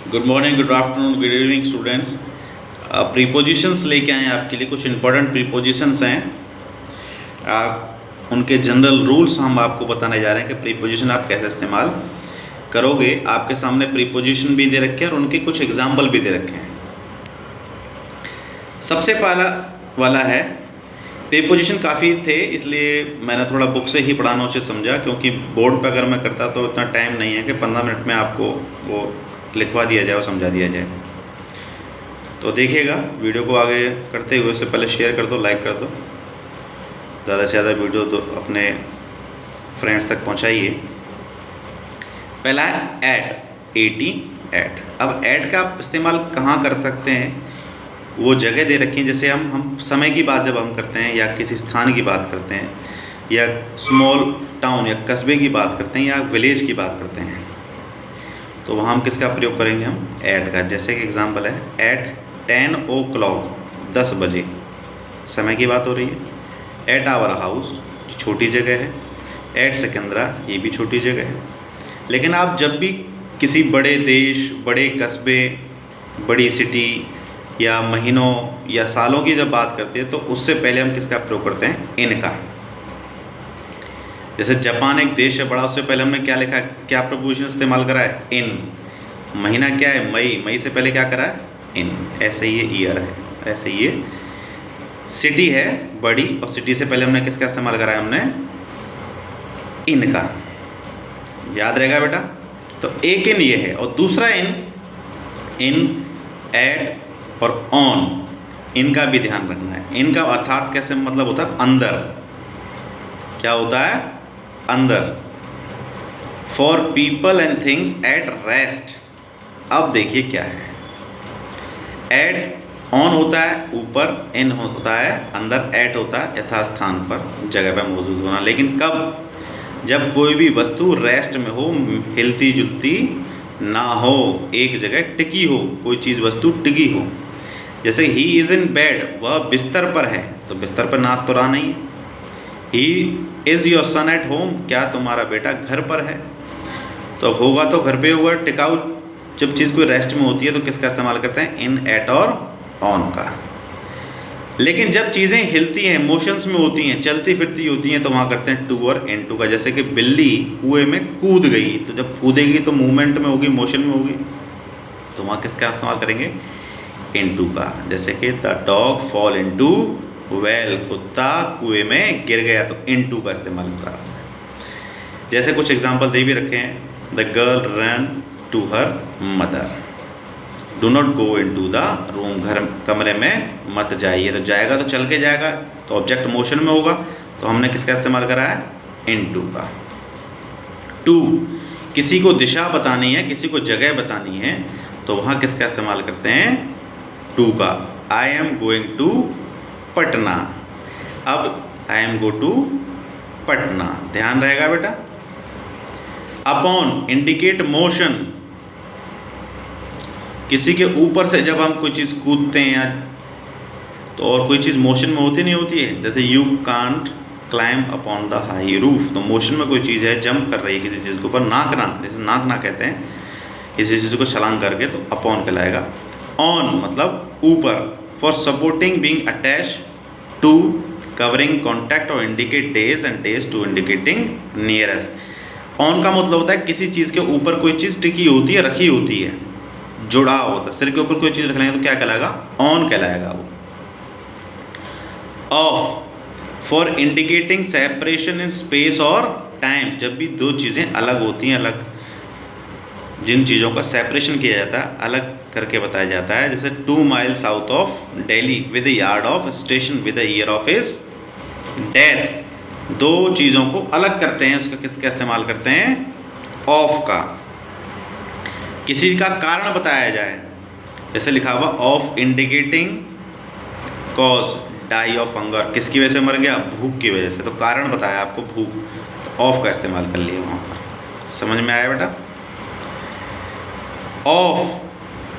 Good morning, good afternoon, good evening students. Prepositions लेके आए हैं आपके लिए। कुछ इंपॉर्टेंट प्रीपोजिशंस हैं। आप उनके जनरल रूल्स हम आपको बताने जा रहे हैं कि प्रीपोजिशन आप कैसे इस्तेमाल करोगे। आपके सामने प्रीपोजिशन भी दे रखे हैं और उनके कुछ एग्जाम्पल भी दे रखे हैं। सबसे पहला वाला है, प्रीपोजिशन काफ़ी थे इसलिए मैंने थोड़ा बुक से ही पढ़ाना उचित समझा, क्योंकि बोर्ड पर अगर मैं करता तो इतना टाइम नहीं है कि 15 मिनट में आपको वो लिखवा दिया जाए और समझा दिया जाए। तो देखिएगा, वीडियो को आगे करते हुए उससे पहले शेयर कर दो, लाइक कर दो, ज़्यादा से ज़्यादा वीडियो तो अपने फ्रेंड्स तक पहुंचाइए। पहला है एट, एट। अब एट का आप इस्तेमाल कहाँ कर सकते हैं, वो जगह दे रखी है। जैसे हम समय की बात जब हम करते हैं या किसी स्थान की बात करते हैं या स्मॉल टाउन या कस्बे की बात करते हैं या विलेज की बात करते हैं, तो वहाँ हम किसका प्रयोग करेंगे, हम एट का। जैसे कि एग्जांपल है एट 10 o'clock, 10 बजे समय की बात हो रही है। एट आवर हाउस, छोटी जगह है। एट सिकंदरा, ये भी छोटी जगह है। लेकिन आप जब भी किसी बड़े देश, बड़े कस्बे, बड़ी सिटी या महीनों या सालों की जब बात करते हैं तो उससे पहले हम किसका प्रयोग करते हैं, इन का। जैसे जापान एक देश है बड़ा, उससे पहले हमने क्या लिखा है, क्या प्रपोजिशन इस्तेमाल करा है, इन। महीना क्या है, मई, मई से पहले क्या करा है, इन। ऐसे ही ये ईयर है, ऐसे ही ये सिटी है बड़ी, और सिटी से पहले हमने किसका इस्तेमाल करा है, हमने इन का। याद रहेगा बेटा। तो एक इन ये है और दूसरा इन, एट और ऑन, इनका भी ध्यान रखना है। इनका अर्थात कैसे मतलब होता है, अंदर। क्या होता है, अंदर। For people and things at rest. अब देखिए क्या है, एट ऑन होता है ऊपर, इन होता है अंदर, एट होता है यथास्थान पर, जगह पर मौजूद होना। लेकिन कब, जब कोई भी वस्तु रेस्ट में हो, हिलती जुलती ना हो, एक जगह टिकी हो, कोई चीज़ वस्तु टिकी हो। जैसे ही इज़ इन बेड, वह बिस्तर पर है, तो बिस्तर पर नाच तो रहा नहीं। He is your son at home, क्या तुम्हारा बेटा घर पर है। तो अब होगा तो घर पे होगा। टिकाऊ जब चीज़ कोई रेस्ट में होती है तो किसका इस्तेमाल करते हैं, इन, एट और ऑन का। लेकिन जब चीज़ें हिलती हैं, मोशंस में होती हैं, चलती फिरती होती हैं, तो वहाँ करते हैं टू और इन टू का। जैसे कि बिल्ली कुएं में कूद गई, तो जब कूदेगी तो मूवमेंट में होगी, मोशन में होगी, तो वहाँ किसका इस्तेमाल करेंगे, इन टू का। जैसे कि the dog fall into well, कुत्ता कुएं में गिर गया, तो इन टू का इस्तेमाल करा। जैसे कुछ एग्जाम्पल दे भी रखे हैं, the girl run to her mother, do not go into the room, घर कमरे में मत जाइए। तो जाएगा तो चल के जाएगा, तो ऑब्जेक्ट मोशन में होगा, तो हमने किसका इस्तेमाल करा है, इन टू का। टू, किसी को दिशा बतानी है, किसी को जगह बतानी है, तो वहाँ किसका इस्तेमाल करते हैं, टू का। I am going to Patna, अब I am go to Patna, ध्यान रहेगा बेटा। अपॉन, इंडिकेट मोशन, किसी के ऊपर से जब हम कोई चीज़ कूदते हैं या तो और कोई चीज़ मोशन में होती नहीं होती है। जैसे you can't climb upon the high roof, तो मोशन में कोई चीज़ है, जंप कर रही है किसी चीज़ के ऊपर। नाकना, जैसे नाकना कहते हैं किसी चीज़ को छलांग करके, तो अपॉन कहलाएगा। ऑन मतलब ऊपर। For supporting being attach to, covering contact और indicate days and days to indicating nearest. On का मतलब होता है किसी चीज़ के ऊपर कोई चीज़ टिकी होती है, रखी होती है, जुड़ा होता है। सिर के ऊपर कोई चीज़ रख लेंगे तो क्या कहलाएगा, ऑन कहलाएगा वो। Of, for indicating separation in space और टाइम, जब भी दो चीज़ें अलग होती हैं, अलग जिन चीज़ों का सेपरेशन किया जाता है, अलग करके बताया जाता है। जैसे 2 miles south of Delhi with yard of station with year of his death, दो चीज़ों को अलग करते हैं, उसका किसका इस्तेमाल करते हैं, ऑफ का। किसी का कारण बताया जाए, जैसे लिखा हुआ of indicating cause die of hunger, किसकी वजह से मर गया, भूख की वजह से, तो कारण बताया आपको भूख, तो ऑफ का इस्तेमाल कर लिया वहाँ पर। समझ में आया बेटा। ऑफ,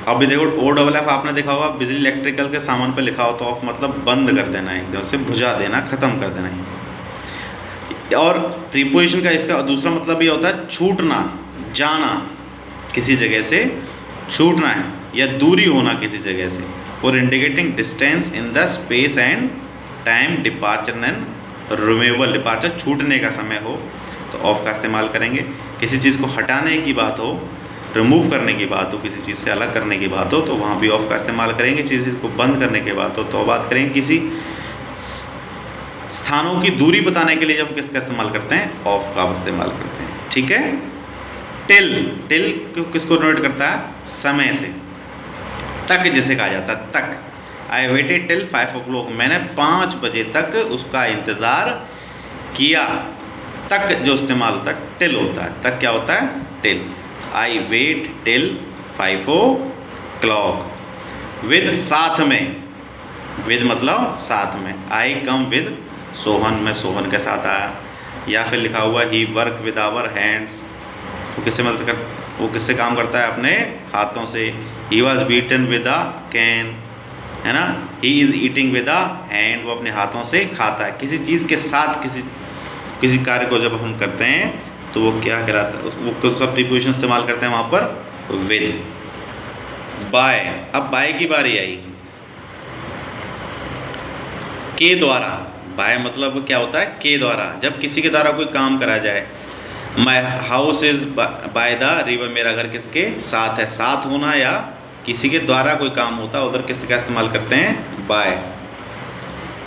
अभी देखो ओ डबल एफ आपने देखा होगा, बिजली इलेक्ट्रिकल के सामान पे लिखा हो तो ऑफ मतलब बंद कर देना, एकदम से बुझा देना, ख़त्म कर देना। और प्रीपोजिशन का इसका दूसरा मतलब ये होता है छूटना, जाना, किसी जगह से छूटना है या दूरी होना किसी जगह से, और indicating distance in the space and time, departure and removal, departure छूटने का समय हो तो ऑफ का इस्तेमाल करेंगे। किसी चीज़ को हटाने की बात हो, रिमूव करने की बात हो, किसी चीज़ से अलग करने की बात हो तो वहाँ भी ऑफ का इस्तेमाल करेंगे। किसी चीज़ को बंद करने की बात हो तो बात करेंगे। किसी स्थानों की दूरी बताने के लिए जब किसका इस्तेमाल करते हैं, ऑफ का इस्तेमाल करते हैं। ठीक है। टिल किसको नोट करता है, समय से। तक जिसे कहा जाता है, तक। आई वेटेड टिल 5 o'clock, मैंने 5 बजे तक उसका इंतज़ार किया। तक जो इस्तेमाल होता है टिल होता है। तक क्या होता है, till. I wait till 5 o'clock, with साथ में, विद मतलब साथ में। आई कम विद सोहन, मैं सोहन के साथ आया। या फिर लिखा हुआ ही वर्क विद आवर हैंड्स, वो किससे मतलब कर, वो किससे काम करता है, अपने हाथों से। He was beaten with a can, है ना। He is eating with a hand, वो अपने हाथों से खाता है। किसी चीज़ के साथ किसी कार्य को जब हम करते हैं तो वो क्या कहलाता है, वो कौन सा प्रीपोजिशन इस्तेमाल करते हैं वहाँ पर, विद। बाय, अब बाय की बारी आई। के द्वारा, बाय मतलब क्या होता है, के द्वारा। जब किसी के द्वारा कोई काम करा जाए, my house is by the river, मेरा घर किसके साथ है, साथ होना या किसी के द्वारा कोई काम होता है उधर किसका इस्तेमाल करते हैं, बाय।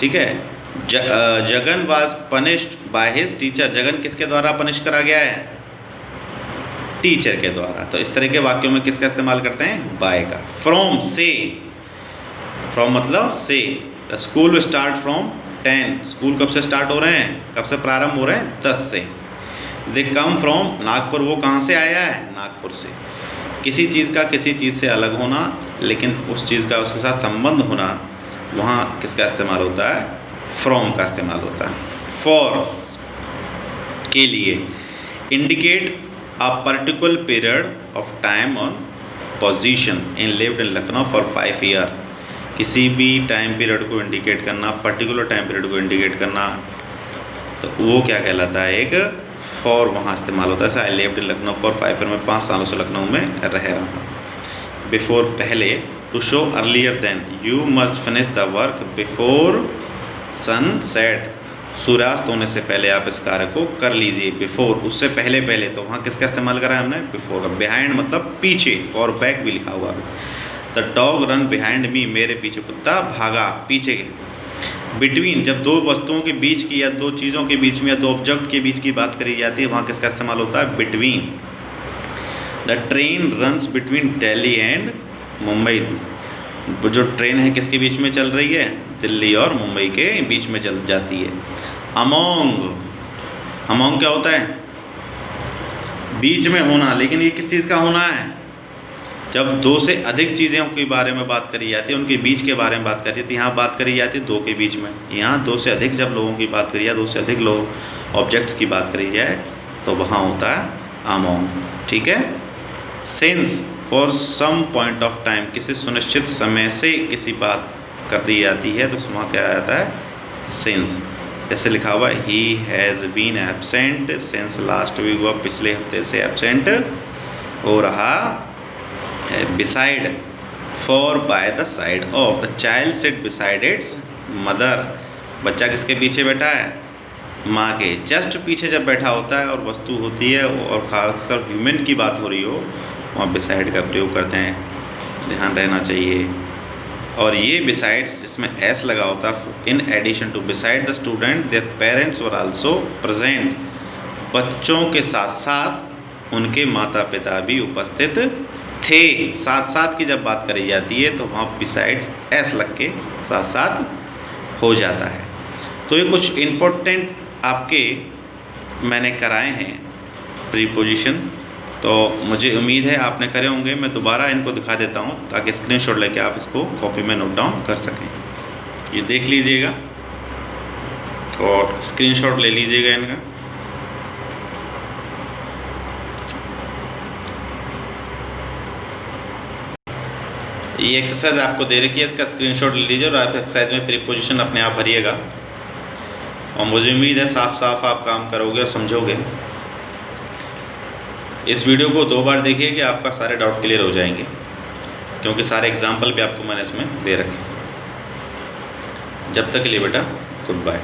ठीक है। Jagan was punished by his teacher, Jagan किसके द्वारा पनिश करा गया है, टीचर के द्वारा। तो इस तरह के वाक्यों में किसका इस्तेमाल करते हैं, बाय का। फ्रॉम से, फ्रॉम मतलब से। स्कूल स्टार्ट फ्रॉम 10, स्कूल कब से स्टार्ट हो रहे हैं, कब से प्रारंभ हो रहे हैं, 10 से। दे कम फ्रॉम नागपुर, वो कहाँ से आया है, नागपुर से। किसी चीज़ का किसी चीज़ से अलग होना, लेकिन उस चीज़ का उसके साथ संबंध होना, वहाँ किसका इस्तेमाल होता है, फ्रॉम का इस्तेमाल होता है। फॉर के लिए। Indicate a particular period of time on position in lived in Lucknow for 5 years, किसी भी टाइम पीरियड को इंडिकेट करना, पर्टिकुलर टाइम पीरियड को इंडिकेट करना, तो वो क्या कहलाता है, एक फॉर वहाँ इस्तेमाल होता है। जैसे I lived in Lucknow for 5 years, मैं 5 सालों से लखनऊ में रह रहा हूँ। बिफोर पहले, to show earlier than, you must finish the work before sunset, सूर्यास्त होने से पहले आप इस कार्य को कर लीजिए। बिफोर उससे पहले पहले, तो वहाँ किसका इस्तेमाल करा है हमने, बिफोर का। बिहाइंड मतलब पीछे, और बैक भी लिखा हुआ है। The dog run behind me, मेरे पीछे कुत्ता भागा, पीछे। बिटवीन, जब दो वस्तुओं के बीच की या दो चीज़ों के बीच में या दो ऑब्जेक्ट के बीच की बात करी जाती है, वहाँ किसका इस्तेमाल होता है, between. The train runs between Delhi and Mumbai, जो ट्रेन है किसके बीच में चल रही है, दिल्ली और मुंबई के बीच में चल जाती है। अमोंग, अमोंग क्या होता है, बीच में होना, लेकिन ये किस चीज़ का होना है, जब दो से अधिक चीज़ों के बारे में बात करी जाती है, उनके बीच के बारे में बात करी जाती है। यहाँ बात करी जाती है दो के बीच में, यहाँ दो से अधिक जब लोगों की बात करी जाए, दो से अधिक लोग ऑब्जेक्ट्स की बात करी जाए तो वहाँ होता है अमोंग। ठीक है। Since, for some point of time, किसी सुनिश्चित समय से किसी बात कर दी जाती है तो वहाँ क्या आता है, सिंस। जैसे लिखा हुआ है he has been absent since last week, वह पिछले हफ्ते से एबसेंट हो रहा है। Beside, for by the side of, the child sit beside its mother, बच्चा किसके पीछे बैठा है, माँ के जस्ट पीछे जब बैठा होता है और वस्तु होती है और खासकर ह्यूमन की बात हो रही हो, वहाँ बिसाइड का प्रयोग करते हैं, ध्यान रहना चाहिए। और ये बिसाइड्स, इसमें एस लगा होता है। In addition to, beside the student their parents were also present, बच्चों के साथ साथ उनके माता पिता भी उपस्थित थे। साथ साथ की जब बात करी जाती है तो वहाँ बिसाइड्स एस लग के साथ साथ हो जाता है। तो ये कुछ इम्पोर्टेंट आपके मैंने कराए हैं प्रीपोजिशन, तो मुझे उम्मीद है आपने करे होंगे। मैं दोबारा इनको दिखा देता हूँ ताकि स्क्रीनशॉट लेके आप इसको कॉपी में नोट डाउन कर सकें। ये देख लीजिएगा और स्क्रीनशॉट ले लीजिएगा इनका। ये एक्सरसाइज आपको दे रखी है, इसका स्क्रीनशॉट ले लीजिए और आप एक्सरसाइज में प्रीपोजिशन अपने आप भरिएगा और मुझे उम्मीद है साफ साफ आप काम करोगे और समझोगे। इस वीडियो को 2 बार देखिए कि आपका सारे डाउट क्लियर हो जाएंगे। क्योंकि सारे एग्जाम्पल भी आपको मैंने इसमें दे रखे। जब तक के लिए बेटा गुड बाय।